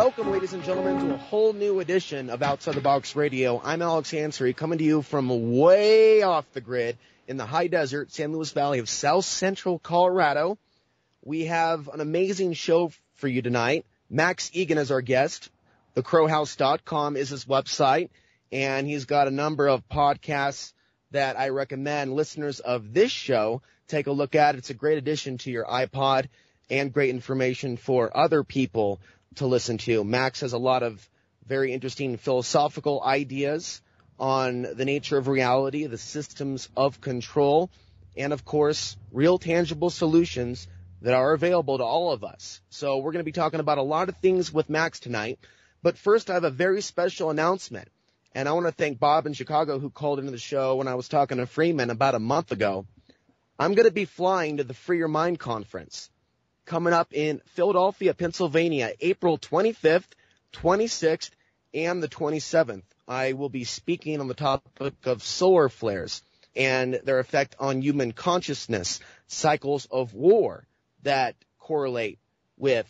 Welcome, ladies and gentlemen, to a whole new edition of Outside the Box Radio. I'm Alex Ansary, coming to you from way off the grid in the high desert, San Luis Valley of South Central Colorado. We have an amazing show for you tonight. Max Igan is our guest. TheCrowhouse.com is his website, and he's got a number of podcasts that I recommend listeners of this show take a look at. It's a great addition to your iPod and great information for other people to listen to. Max has a lot of very interesting philosophical ideas on the nature of reality, the systems of control, and, of course, real tangible solutions that are available to all of us. So we're going to be talking about a lot of things with Max tonight. But first, I have a very special announcement. And I want to thank Bob in Chicago who called into the show when I was talking to Freeman about a month ago. I'm going to be flying to the Free Your Mind Conference coming up in Philadelphia, Pennsylvania, April 25th, 26th, and the 27th. I will be speaking on the topic of solar flares and their effect on human consciousness, cycles of war that correlate with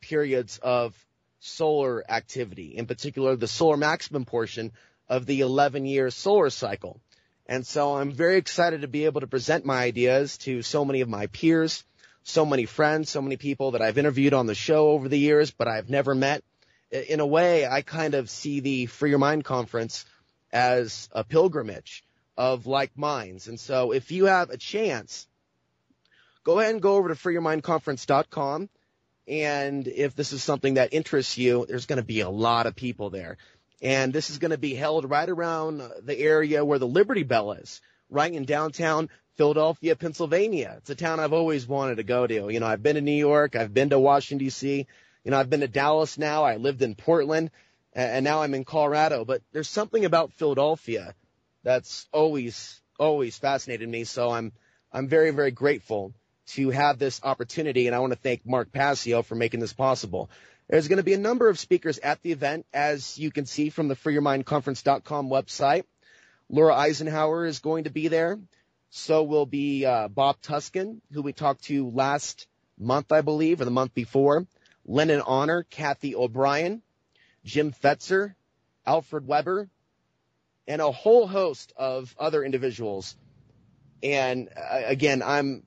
periods of solar activity, in particular the solar maximum portion of the 11-year solar cycle. And so I'm very excited to be able to present my ideas to so many of my peers, so many friends, so many people that I've interviewed on the show over the years, but I've never met. In a way, I kind of see the Free Your Mind Conference as a pilgrimage of like minds. And so if you have a chance, go ahead and go over to freeyourmindconference.com. And if this is something that interests you, there's going to be a lot of people there. And this is going to be held right around the area where the Liberty Bell is, right in downtown Philadelphia, Pennsylvania. It's a town I've always wanted to go to. You know, I've been to New York. I've been to Washington, D.C. You know, I've been to Dallas now. I lived in Portland, and now I'm in Colorado. But there's something about Philadelphia that's always fascinated me. So I'm very, very grateful to have this opportunity, and I want to thank Mark Passio for making this possible. There's going to be a number of speakers at the event, as you can see from the freeyourmindconference.com website. Laura Eisenhower is going to be there. So will be Bob Tuskin, who we talked to last month, I believe, or the month before. Lennon Honor, Kathy O'Brien, Jim Fetzer, Alfred Weber, and a whole host of other individuals. And again,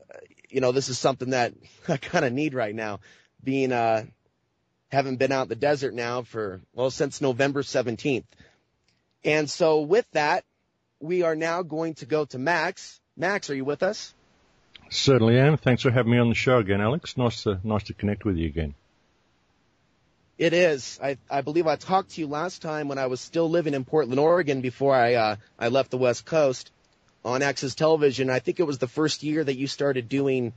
this is something that I kind of need right now, being haven't been out in the desert now since November 17th. And so with that, we are now going to go to Max. Max, are you with us? Certainly am. Thanks for having me on the show again, Alex. Nice to connect with you again. It is. I believe I talked to you last time when I was still living in Portland, Oregon, before I left the West Coast on Access Television. I think it was the first year that you started doing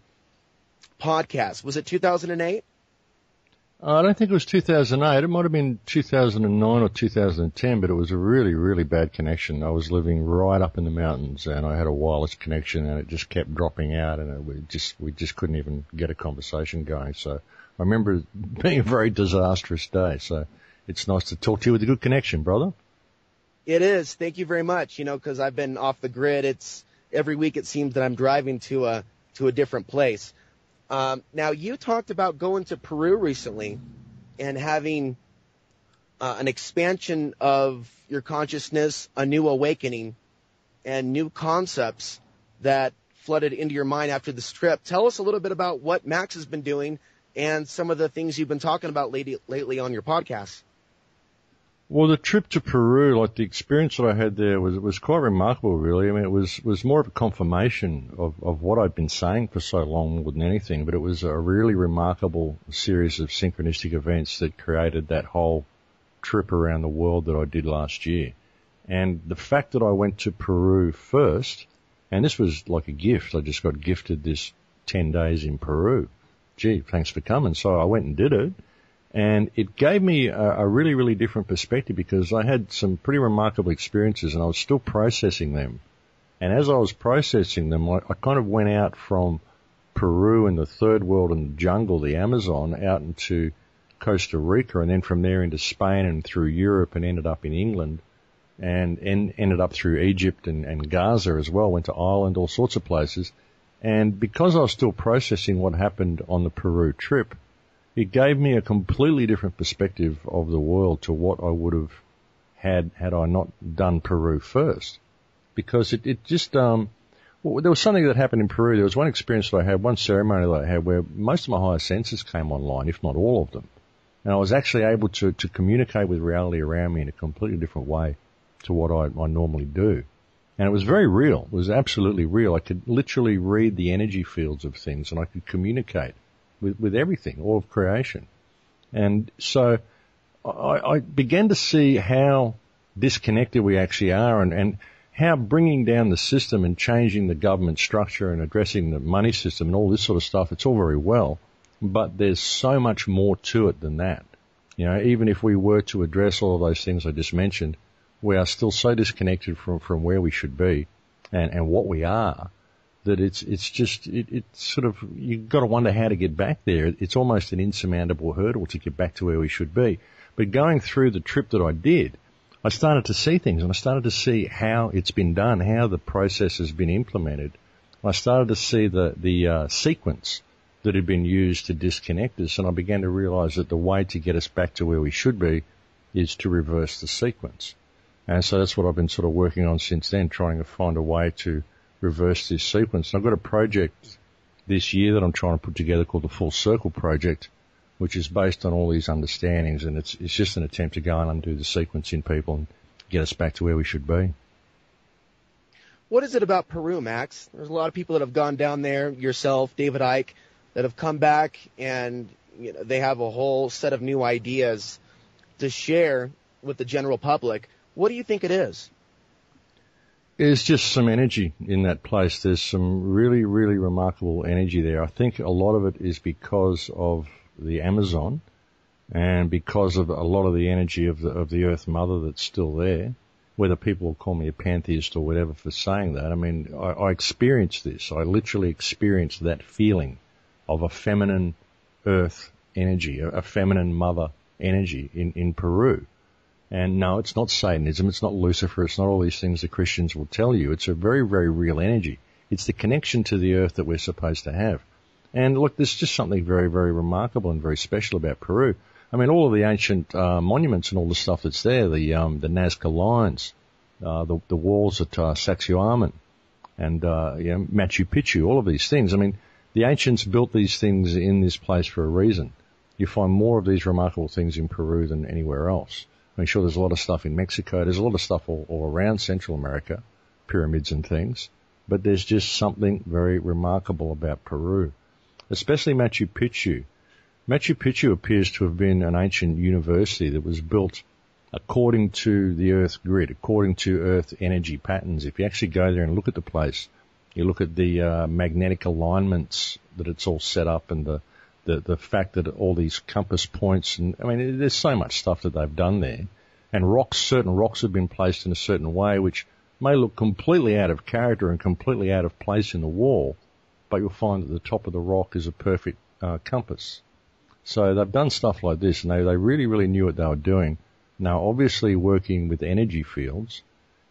podcasts. Was it 2008? I don't think it was 2008. It might have been 2009 or 2010, but it was a really, really bad connection. I was living right up in the mountains, and I had a wireless connection, and it just kept dropping out, and we just couldn't even get a conversation going. So I remember it being a very disastrous day. So it's nice to talk to you with a good connection, brother. It is. Thank you very much. Because I've been off the grid. It's every week it seems that I'm driving to a different place. Now, you talked about going to Peru recently and having an expansion of your consciousness, a new awakening, and new concepts that flooded into your mind after this trip. Tell us a little bit about what Max has been doing and some of the things you've been talking about lately on your podcast. Well, the trip to Peru, like the experience that I had there was quite remarkable, really. I mean, it was more of a confirmation of what I'd been saying for so long more than anything, but it was a really remarkable series of synchronistic events that created that whole trip around the world that I did last year. And the fact that I went to Peru first, and this was like a gift. I just got gifted this 10 days in Peru. Gee, thanks for coming. So I went and did it. And it gave me a really, really different perspective because I had some pretty remarkable experiences and I was still processing them. And as I was processing them, I kind of went out from Peru and the third world and the jungle, the Amazon, out into Costa Rica and then from there into Spain and through Europe and ended up in England and ended up through Egypt and Gaza as well, went to Ireland, all sorts of places. And because I was still processing what happened on the Peru trip, it gave me a completely different perspective of the world to what I would have had I not done Peru first. Because it just, well, there was something that happened in Peru. There was one experience that I had, one ceremony that I had where most of my higher senses came online, if not all of them. And I was actually able to communicate with reality around me in a completely different way to what I normally do. And it was very real. It was absolutely real. I could literally read the energy fields of things, and I could communicate with everything, all of creation. And so I began to see how disconnected we actually are, and how bringing down the system and changing the government structure and addressing the money system and all this sort of stuff, it's all very well, but there's so much more to it than that. You know, even if we were to address all of those things I just mentioned, we are still so disconnected from where we should be and what we are, that it's sort of, you've got to wonder how to get back there. It's almost an insurmountable hurdle to get back to where we should be. But going through the trip that I did, I started to see things, and I started to see how it's been done, how the process has been implemented. I started to see the sequence that had been used to disconnect us, and I began to realize that the way to get us back to where we should be is to reverse the sequence. And so that's what I've been sort of working on since then, trying to find a way to reverse this sequence. And I've got a project this year that I'm trying to put together called the Full Circle Project, which is based on all these understandings, and it's just an attempt to go and undo the sequence in people and get us back to where we should be. What is it about Peru, Max? There's a lot of people that have gone down there, yourself, David Icke, that have come back, and you know, they have a whole set of new ideas to share with the general public. What do you think it is? There's just some energy in that place. There's some really, really remarkable energy there. I think a lot of it is because of the Amazon and because of a lot of the energy of the Earth Mother that's still there. Whether people will call me a pantheist or whatever for saying that, I mean, I experienced this. I literally experienced that feeling of a feminine Earth energy, a feminine Mother energy in Peru. And no, it's not Satanism, it's not Lucifer, it's not all these things the Christians will tell you. It's a very, very real energy. It's the connection to the earth that we're supposed to have. And look, there's just something very, very remarkable and very special about Peru. I mean, all of the ancient monuments and all the stuff that's there, the Nazca lines, the walls at Sacsayhuaman, and Machu Picchu, all of these things. I mean, the ancients built these things in this place for a reason. You find more of these remarkable things in Peru than anywhere else. I'm sure there's a lot of stuff in Mexico. There's a lot of stuff all around Central America, pyramids and things. But there's just something very remarkable about Peru, especially Machu Picchu. Machu Picchu appears to have been an ancient university that was built according to the Earth grid, according to Earth energy patterns. If you actually go there and look at the place, you look at the magnetic alignments that it's all set up, and the fact that all these compass points, and I mean, there's so much stuff that they've done there. And certain rocks have been placed in a certain way, which may look completely out of character and completely out of place in the wall, but you'll find that the top of the rock is a perfect compass. So they've done stuff like this, and they really, really knew what they were doing. Now, obviously working with energy fields,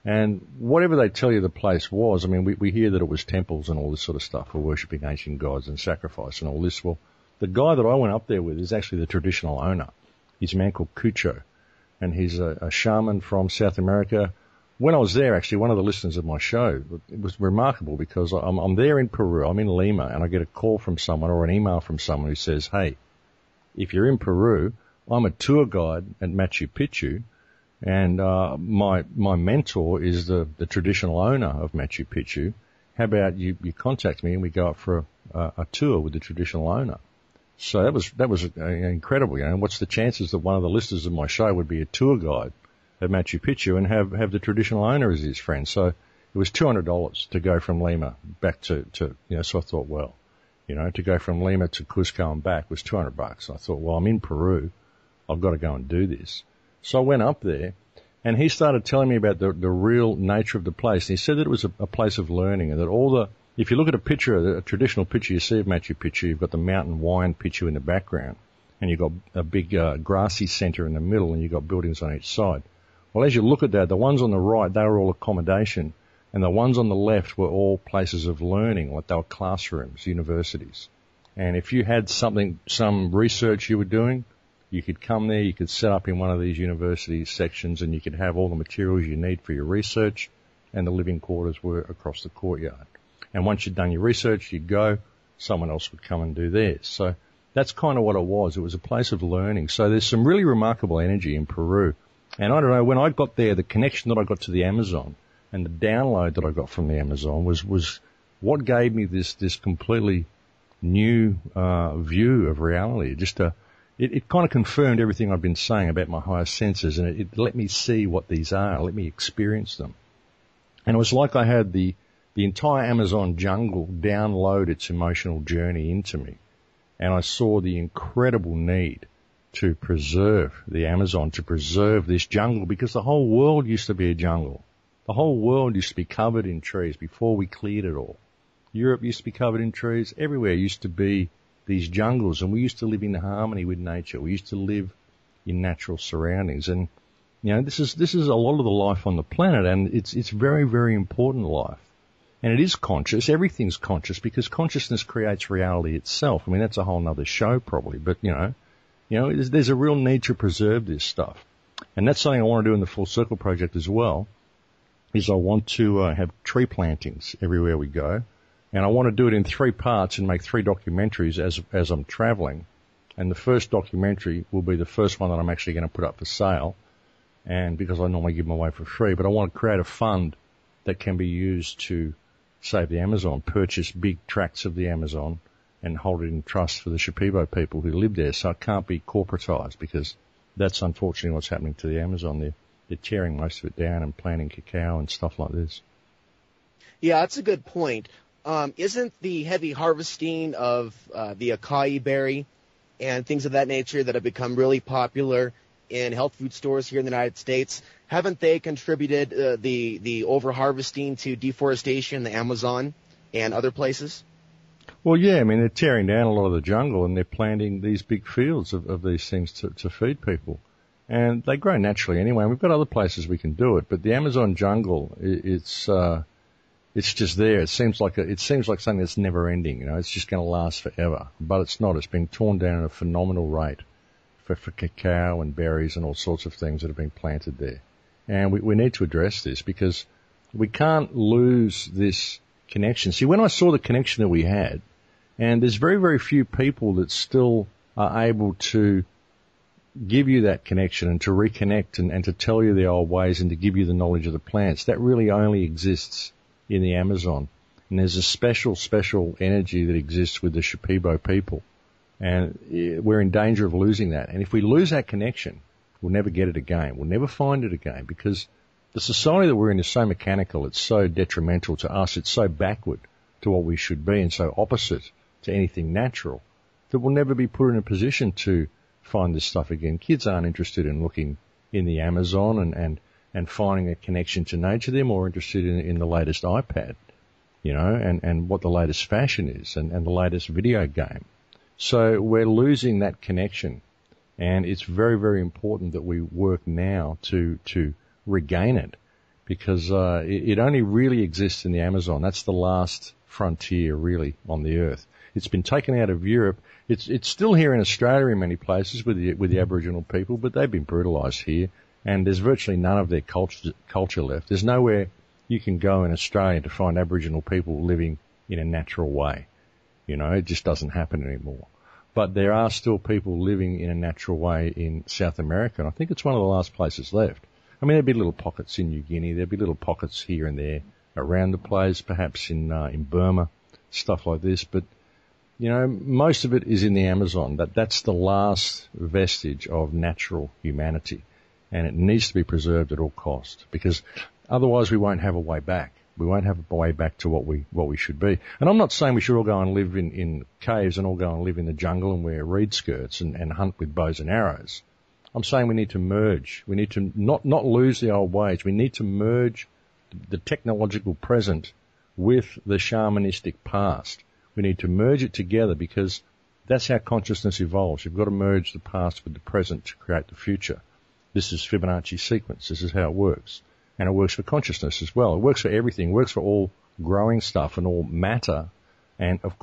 and whatever they tell you the place was, I mean, we hear that it was temples and all this sort of stuff for worshipping ancient gods and sacrifice and all this. Well, the guy that I went up there with is actually the traditional owner. He's a man called Cucho, and he's a shaman from South America. When I was there, actually, one of the listeners of my show, it was remarkable because I'm there in Peru, I'm in Lima, and I get a call from someone or an email from someone who says, hey, if you're in Peru, I'm a tour guide at Machu Picchu, and my mentor is the traditional owner of Machu Picchu. How about you contact me and we go up for a tour with the traditional owner? So that was incredible. You know, what's the chances that one of the listeners of my show would be a tour guide at Machu Picchu and have the traditional owner as his friend? So it was $200 to go from Lima back to so I thought, well, to go from Lima to Cusco and back was $200. I thought, well, I'm in Peru, I've got to go and do this. So I went up there, and he started telling me about the real nature of the place. And he said that it was a place of learning, and that if you look at a traditional picture you see of Machu Picchu, you've got the mountain wine picture in the background, and you've got a big grassy center in the middle, and you've got buildings on each side. Well, as you look at that, the ones on the right, they were all accommodation, and the ones on the left were all places of learning, like they were classrooms, universities. And if you had some research you were doing, you could come there, you could set up in one of these university sections, and you could have all the materials you need for your research, and the living quarters were across the courtyard. And once you'd done your research, you'd go, someone else would come and do theirs. So that's kind of what it was. It was a place of learning. So there's some really remarkable energy in Peru. And I don't know, when I got there, the connection that I got to the Amazon and the download that I got from the Amazon was what gave me this completely new view of reality. It kind of confirmed everything I've been saying about my higher senses, and it let me see what these are, let me experience them. And it was like I had the entire Amazon jungle download its emotional journey into me. And I saw the incredible need to preserve the Amazon, to preserve this jungle, because the whole world used to be a jungle. The whole world used to be covered in trees before we cleared it all. Europe used to be covered in trees. Everywhere used to be these jungles, and we used to live in harmony with nature. We used to live in natural surroundings. And, you know, this is a lot of the life on the planet, and it's very, very important life. And it is conscious. Everything's conscious, because consciousness creates reality itself. I mean, that's a whole nother show probably, but you know, there's a real need to preserve this stuff. And that's something I want to do in the Full Circle project as well, is I want to have tree plantings everywhere we go. And I want to do it in 3 parts and make 3 documentaries as I'm traveling. And the first documentary will be the first one that I'm actually going to put up for sale. And because I normally give them away for free, but I want to create a fund that can be used to save the Amazon, purchase big tracts of the Amazon and hold it in trust for the Shipibo people who live there. So it can't be corporatized, because that's unfortunately what's happening to the Amazon. They're tearing most of it down and planting cacao and stuff like this. Yeah, that's a good point. Isn't the heavy harvesting of the acai berry and things of that nature that have become really popular in health food stores here in the United States, haven't they contributed the over-harvesting to deforestation in the Amazon and other places? Well, yeah, I mean, they're tearing down a lot of the jungle and they're planting these big fields of these things to feed people. And they grow naturally anyway. And we've got other places we can do it, but the Amazon jungle, it's just there. It seems like something that's never ending. You know, it's just going to last forever. But it's not. It's been torn down at a phenomenal rate for cacao and berries and all sorts of things that have been planted there. And we need to address this, because we can't lose this connection. See, when I saw the connection that we had, and there's very, very few people that still are able to give you that connection and to reconnect and to tell you the old ways and to give you the knowledge of the plants. That really only exists in the Amazon. And there's a special energy that exists with the Shipibo people. And we're in danger of losing that. And if we lose that connection, we'll never get it again. We'll never find it again, because the society that we're in is so mechanical. It's so detrimental to us. It's so backward to what we should be and so opposite to anything natural that we'll never be put in a position to find this stuff again. Kids aren't interested in looking in the Amazon and finding a connection to nature. They're more interested in the latest iPad, you know, and what the latest fashion is and the latest video game. So we're losing that connection, and it's very, very important that we work now to regain it, because it only really exists in the Amazon. That's the last frontier really on the earth. It's been taken out of Europe. It's still here in Australia in many places with the Aboriginal people, but they've been brutalised here, and there's virtually none of their culture left. There's nowhere you can go in Australia to find Aboriginal people living in a natural way. You know, it just doesn't happen anymore. But there are still people living in a natural way in South America, and I think it's one of the last places left. I mean, there'd be little pockets in New Guinea, there'd be little pockets here and there around the place, perhaps in Burma, stuff like this, but you know, most of it is in the Amazon. That's the last vestige of natural humanity, and it needs to be preserved at all cost, because otherwise we won't have a way back. We won't have a way back to what we should be. And I'm not saying we should all go and live in caves and all go and live in the jungle and wear reed skirts and hunt with bows and arrows. I'm saying we need to merge. We need to not lose the old ways. We need to merge the technological present with the shamanistic past. We need to merge it together, because that's how consciousness evolves. You've got to merge the past with the present to create the future. This is Fibonacci sequence. This is how it works. And it works for consciousness as well. It works for everything. It works for all growing stuff and all matter. And of